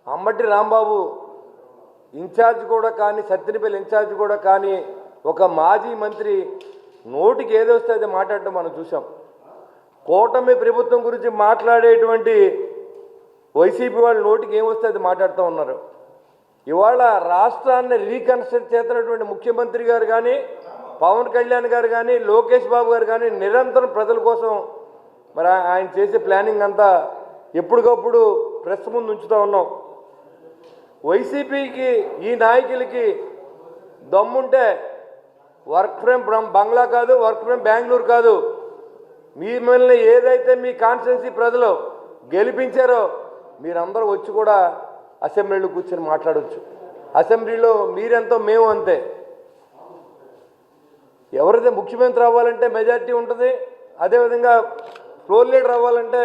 Ambati Rambabu incharge కూడా కానీ, Sattenapalli incharge కూడా కానీ, ఒక మాజీ మంత్రి నోటికి ఏదొస్తే అది మాట్లాడటం మనం చూసాం. కూటమి ప్రభుత్వం గురించి మాట్లాడేటువంటి వైసీపీ వాళ్ళు నోటికి ఏమొస్తే అది మాట్లాడుతూ ఉన్నారు. ఇవాళ రాష్ట్రాన్ని రీకన్స్ట్రక్ట్ చేస్తున్నటువంటి ముఖ్యమంత్రి గారు కానీ, పవన్ కళ్యాణ్ గారు కానీ, లోకేష్ బాబు గారు కానీ నిరంతరం ప్రజల కోసం మరి ఆయన చేసే ప్లానింగ్ అంతా ఎప్పటికప్పుడు ప్రెస్ ముందు ఉంచుతూ ఉన్నాం. వైసీపీకి ఈ నాయకులకి దమ్ముంటే వర్క్ ఫ్రమ్ బంగ్లా కాదు, వర్క్ ఫ్రమ్ బెంగళూరు కాదు, మిమ్మల్ని ఏదైతే మీ కాన్స్టిట్యున్సీ ప్రజలు గెలిపించారో మీరందరూ వచ్చి కూడా అసెంబ్లీలో కూర్చొని మాట్లాడవచ్చు. అసెంబ్లీలో మీరెంతో మేము అంతే. ఎవరైతే ముఖ్యమంత్రి అవ్వాలంటే మెజార్టీ ఉంటుంది, అదేవిధంగా ఫ్లోర్ లీడర్ అవ్వాలంటే,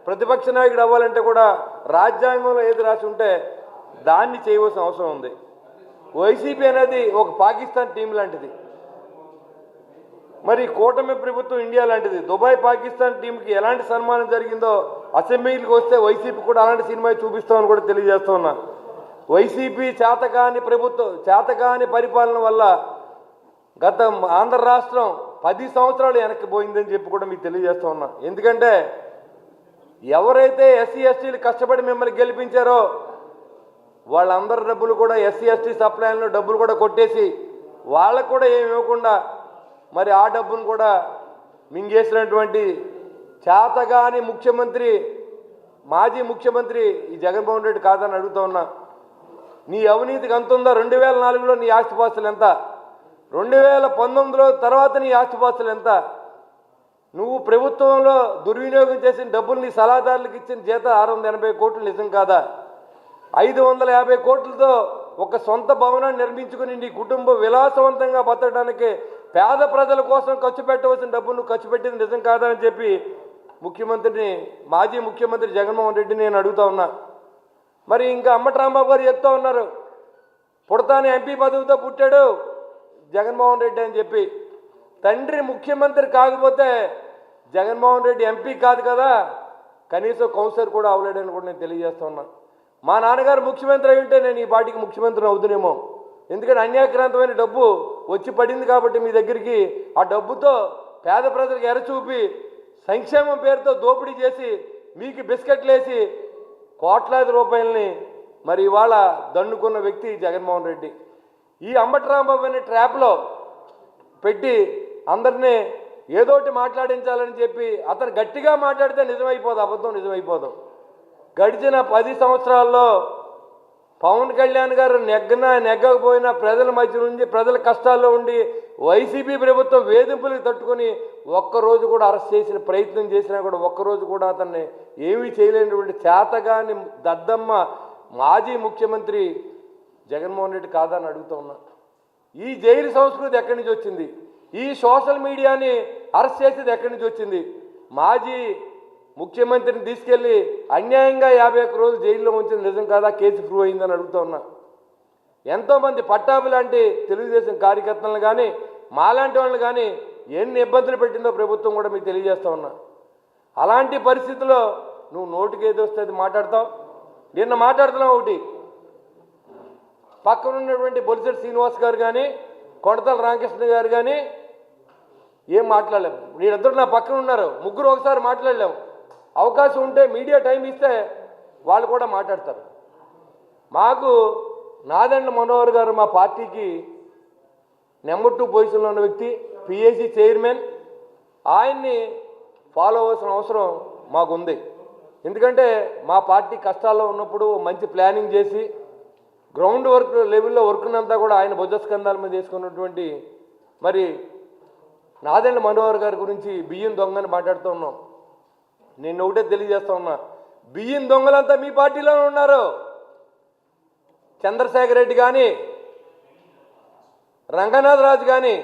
ప్రతిపక్ష నాయకుడు అవ్వాలంటే కూడా రాజ్యాంగంలో ఏది రాసి ఉంటే దాన్ని చేయవలసిన అవసరం ఉంది. వైసీపీ అనేది ఒక పాకిస్తాన్ టీం లాంటిది, మరి కూటమి ప్రభుత్వం ఇండియా లాంటిది. దుబాయ్ పాకిస్తాన్ టీంకి ఎలాంటి సన్మానం జరిగిందో అసెంబ్లీకి వస్తే వైసీపీ కూడా అలాంటి సినిమా చూపిస్తామని కూడా తెలియజేస్తూ ఉన్నా. వైసీపీ చేతకాని ప్రభుత్వం, చేతకాని పరిపాలన వల్ల గత ఆంధ్ర రాష్ట్రం 10 సంవత్సరాలు వెనక్కి పోయిందని చెప్పి కూడా మీకు తెలియజేస్తూ ఉన్నా. ఎందుకంటే ఎవరైతే ఎస్సీ ఎస్టీలు కష్టపడి మిమ్మల్ని గెలిపించారో వాళ్ళందరి డబ్బులు కూడా ఎస్సీ ఎస్టీ సప్లైన్లో డబ్బులు కూడా కొట్టేసి వాళ్ళకు కూడా ఏమి ఇవ్వకుండా మరి ఆ డబ్బును కూడా మింగేసినటువంటి చేతగాని ముఖ్యమంత్రి, మాజీ ముఖ్యమంత్రి ఈ జగన్మోహన్ రెడ్డి కాదని అడుగుతూ ఉన్నా. నీ అవినీతికి అంత ఉందా? 2004లో నీ ఆస్తిపాస్తులు ఎంత? 2019లో తర్వాత నీ ఆస్తిపాస్తులు ఎంత? నువ్వు ప్రభుత్వంలో దుర్వినియోగం చేసిన డబ్బులు నీ సలహాదారులకు ఇచ్చిన జీతం 680 కోట్లు నిజం కాదా? 550 కోట్లతో ఒక సొంత భవనాన్ని నిర్మించుకుని నీ కుటుంబం విలాసవంతంగా బతకడానికి పేద ప్రజల కోసం ఖర్చు పెట్టవలసిన డబ్బును నువ్వు ఖర్చు పెట్టింది నిజం కాదని చెప్పి ముఖ్యమంత్రిని, మాజీ ముఖ్యమంత్రి జగన్మోహన్ రెడ్డిని నేను అడుగుతా ఉన్నా. మరి ఇంకా అంబటి రాంబాబు గారు చెప్తా ఉన్నారు, పుడతానే ఎంపీ పదవితో పుట్టాడు జగన్మోహన్ రెడ్డి అని చెప్పి. తండ్రి ముఖ్యమంత్రి కాకపోతే జగన్మోహన్ రెడ్డి ఎంపీ కాదు కదా, కనీసం కౌన్సిలర్ కూడా అవ్వలేడని కూడా నేను తెలియజేస్తా ఉన్నా. మా నాన్నగారు ముఖ్యమంత్రి అయి ఉంటే నేను ఈ పార్టీకి ముఖ్యమంత్రిని అవుతునేమో. ఎందుకంటే అన్యాక్రాంతమైన డబ్బు వచ్చి పడింది కాబట్టి మీ దగ్గరికి, ఆ డబ్బుతో పేద ప్రజలకు ఎరచూపి సంక్షేమం పేరుతో దోపిడీ చేసి మీకు బిస్కెట్లు వేసి కోట్లాది రూపాయలని మరి ఇవాళ దండుకున్న వ్యక్తి జగన్మోహన్ రెడ్డి. ఈ అంబటి రాంబాబు అనే ట్రాప్లో పెట్టి అందరినీ ఏదోటి మాట్లాడించాలని చెప్పి అతను గట్టిగా మాట్లాడితే నిజమైపోదు, అబద్ధం నిజమైపోదు. గడిచిన 10 సంవత్సరాల్లో పవన్ కళ్యాణ్ గారు నెగ్గకపోయినా ప్రజల మధ్య నుంచి, ప్రజల కష్టాల్లో ఉండి వైసీపీ ప్రభుత్వం వేధింపులకు తట్టుకొని ఒక్కరోజు కూడా అరెస్ట్ చేసిన ప్రయత్నం చేసినా కూడా ఒక్కరోజు కూడా అతన్ని ఏమీ చేయలేనటువంటి చేతగాని దద్దమ్మ మాజీ ముఖ్యమంత్రి జగన్మోహన్ రెడ్డి కాదని అడుగుతూ ఉన్నా. ఈ జైలు సంస్కృతి ఎక్కడి నుంచి వచ్చింది? ఈ సోషల్ మీడియాని అరెస్ట్ చేసేది ఎక్కడి నుంచి వచ్చింది? మాజీ ముఖ్యమంత్రిని తీసుకెళ్ళి అన్యాయంగా 51 రోజులు జైల్లో ఉంచింది నిజం కాదా? కేసు ప్రూవ్ అయిందని అడుగుతూ ఉన్నా. ఎంతోమంది పట్టాభి లాంటి తెలుగుదేశం కార్యకర్తలను కానీ, మాలాంటి వాళ్ళని కానీ ఎన్ని ఇబ్బందులు పెట్టిందో ప్రభుత్వం కూడా మీకు తెలియజేస్తూ ఉన్నా. అలాంటి పరిస్థితుల్లో నువ్వు నోటికి ఏది వస్తే అది మాట్లాడతావు. నిన్న మాట్లాడుతున్నావు ఒకటి, పక్కన ఉన్నటువంటి బొలిశెట్టి శ్రీనివాస్ గారు కానీ, కొడతల రామకృష్ణ గారు కానీ ఏం మాట్లాడలేము. వీళ్ళిద్దరు నా పక్కన ఉన్నారు, ముగ్గురు ఒకసారి మాట్లాడలేము. అవకాశం ఉంటే మీడియా టైం ఇస్తే వాళ్ళు కూడా మాట్లాడతారు. మాకు నాదెండ్ల మనోహర్ గారు మా పార్టీకి నెంబర్ 2 పొజిషన్లో ఉన్న వ్యక్తి, పిఏసీ చైర్మన్. ఆయన్ని ఫాలో అవ్వాల్సిన అవసరం మాకుంది. ఎందుకంటే మా పార్టీ కష్టాల్లో ఉన్నప్పుడు మంచి ప్లానింగ్ చేసి గ్రౌండ్ వర్క్ లెవెల్లో వర్క్నంతా కూడా ఆయన భుజస్కంధాల మీద వేసుకున్నటువంటి మరి నాదెండ్ల మనోహర్ గారి గురించి బియ్యం దొంగని మాట్లాడుతూ ఉన్నాం. నేను ఒకటే తెలియజేస్తా ఉన్నా, బియ్యం దొంగలంతా మీ పార్టీలోనే ఉన్నారు. చంద్రశేఖర్ రెడ్డి కానీ, రంగనాథ్ రాజు కానీ,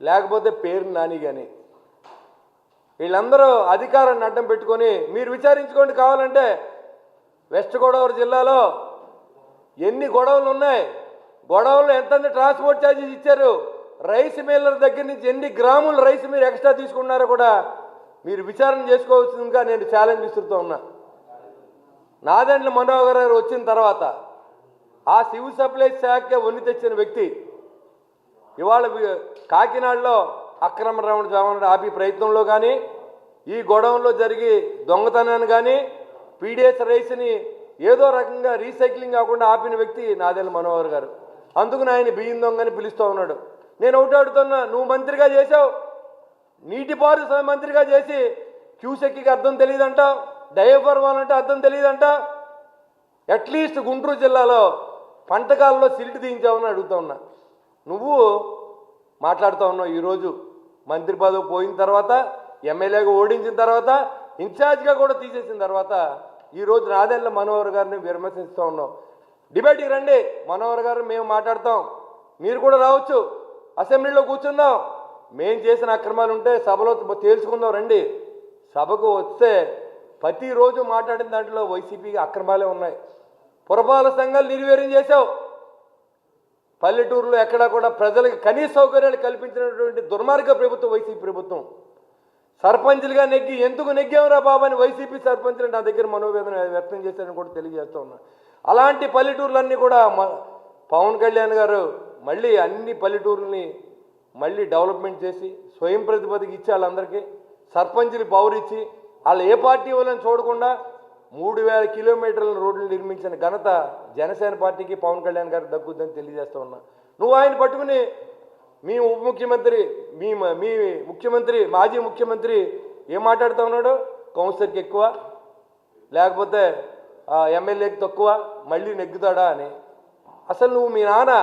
లేకపోతే పేరు నాని కానీ, వీళ్ళందరూ అధికారాన్ని అడ్డం పెట్టుకొని మీరు విచారించుకోండి. కావాలంటే వెస్ట్ గోదావరి జిల్లాలో ఎన్ని గొడవలు ఉన్నాయి, గొడవలు ఎంత ట్రాన్స్పోర్ట్ ఛార్జెస్ ఇచ్చారు, రైస్ మిల్లర్ దగ్గర నుంచి ఎన్ని గ్రాముల రైస్ మీరు ఎక్స్ట్రా తీసుకున్నారో కూడా మీరు విచారణ చేసుకోవాల్సిందిగా నేను ఛాలెంజ్ ఇస్తుతూ ఉన్నా. నాదెండ్ల మనోహర్ గారు వచ్చిన తర్వాత ఆ సివిల్ సప్లైస్ శాఖ వన్ని తెచ్చిన వ్యక్తి ఇవాళ కాకినాడలో అక్రమ రవాణా ఆపి ప్రయత్నంలో కానీ ఈ గొడవల్లో జరిగి దొంగతనాన్ని కానీ పీడిఎస్ రైస్ని ఏదో రకంగా రీసైక్లింగ్ కాకుండా ఆపిన వ్యక్తి నాదెండ్ల మనోహర్ గారు. అందుకని ఆయన బియ్యం దొంగని పిలుస్తూ ఉన్నాడు. నేను ఒకటి అడుగుతున్నా, నువ్వు మంత్రిగా చేసావు, నీటిపారుదల మంత్రిగా చేసి క్యూసెక్కి అర్థం తెలియదంట, డయఫర్మాల్ అంటే అర్థం తెలియదంట. అట్లీస్ట్ గుంటూరు జిల్లాలో పంటకాలలో సిల్ట్ తీయించావని అడుగుతా ఉన్నా. నువ్వు మాట్లాడుతూ ఉన్నావు. ఈరోజు మంత్రి పదవి పోయిన తర్వాత, ఎమ్మెల్యేగా ఓడించిన తర్వాత, ఇన్ఛార్జ్గా కూడా తీసేసిన తర్వాత ఈరోజు నాదెండ్ల మనోహర్ గారిని విమర్శిస్తూ ఉన్నాం. డిబేట్కి రండి, మనోహర్ గారు మేము మాట్లాడతాం, మీరు కూడా రావచ్చు, అసెంబ్లీలో కూర్చుందాం, మేము చేసిన అక్రమాలు ఉంటే సభలో తేల్చుకుందాం రండి. సభకు వస్తే ప్రతిరోజు మాట్లాడిన దాంట్లో వైసీపీకి అక్రమాలే ఉన్నాయి. పురపాలక సంఘాలు నిర్వీర్యం చేశావు. పల్లెటూరులో ఎక్కడా కూడా ప్రజలకు కనీస సౌకర్యాలు కల్పించినటువంటి దుర్మార్గ ప్రభుత్వం వైసీపీ ప్రభుత్వం. సర్పంచ్లుగా నెగ్గి ఎందుకు నెగ్గావురా బాబు అని వైసీపీ సర్పంచ్లు నా దగ్గర మనోవేదన వ్యక్తం చేశారని కూడా తెలియజేస్తూ ఉన్నా. అలాంటి పల్లెటూర్లన్నీ కూడా పవన్ కళ్యాణ్ గారు మళ్ళీ అన్ని పల్లెటూరుని మళ్ళీ డెవలప్మెంట్ చేసి స్వయం ప్రతిపదికి ఇచ్చి వాళ్ళందరికీ సర్పంచ్లు పవర్ ఇచ్చి వాళ్ళు ఏ పార్టీ వాళ్ళని చూడకుండా 3000 కిలోమీటర్ల రోడ్లు నిర్మించిన ఘనత జనసేన పార్టీకి పవన్ కళ్యాణ్ గారికి దక్కుద్దని తెలియజేస్తూ ఉన్నా. నువ్వు ఆయన పట్టుకుని మీ ఉప ముఖ్యమంత్రి మీ ముఖ్యమంత్రి మాజీ ముఖ్యమంత్రి ఏం మాట్లాడుతూ ఉన్నాడు, కౌన్సిలర్కి ఎక్కువ లేకపోతే ఎమ్మెల్యేకి తక్కువ, మళ్ళీ నెగ్గుతాడా అని. అసలు నువ్వు మీ నాన్న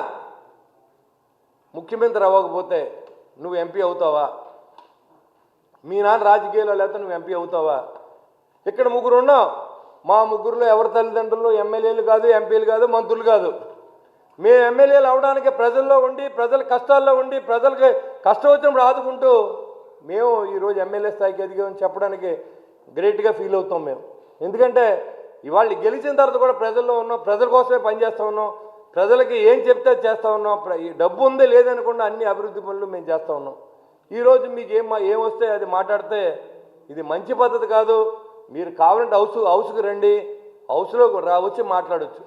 ముఖ్యమంత్రి అవ్వకపోతే నువ్వు ఎంపీ అవుతావా? మీ నాన్న రాజకీయాల్లో లేకపోతే నువ్వు ఎంపీ అవుతావా? ఇక్కడ ముగ్గురు ఉన్నాం, మా ముగ్గురులో ఎవరి తల్లిదండ్రులు ఎమ్మెల్యేలు కాదు, ఎంపీలు కాదు, మంత్రులు కాదు. మేము ఎమ్మెల్యేలు అవడానికి ప్రజల్లో ఉండి, ప్రజల కష్టాల్లో ఉండి, ప్రజలకి కష్టం వచ్చినప్పుడు ఆదుకుంటూ మేము ఈరోజు ఎమ్మెల్యే స్థాయికి ఎదిగామని చెప్పడానికి గ్రేట్గా ఫీల్ అవుతాం మేము. ఎందుకంటే ఇవాళ గెలిచిన తర్వాత కూడా ప్రజల్లో ఉన్నాం, ప్రజల కోసమే పనిచేస్తూ ఉన్నాం, ప్రజలకి ఏం చెప్తే చేస్తూ ఉన్నాం. ఈ డబ్బు ఉందే లేదనకుండా అన్ని అభివృద్ధి పనులు మేము చేస్తూ ఉన్నాం. ఈరోజు మీకు ఏం వస్తే అది మాట్లాడితే ఇది మంచి పద్ధతి కాదు. మీరు కావాలంటే హౌస్కి రండి, హౌస్లో వచ్చి మాట్లాడవచ్చు.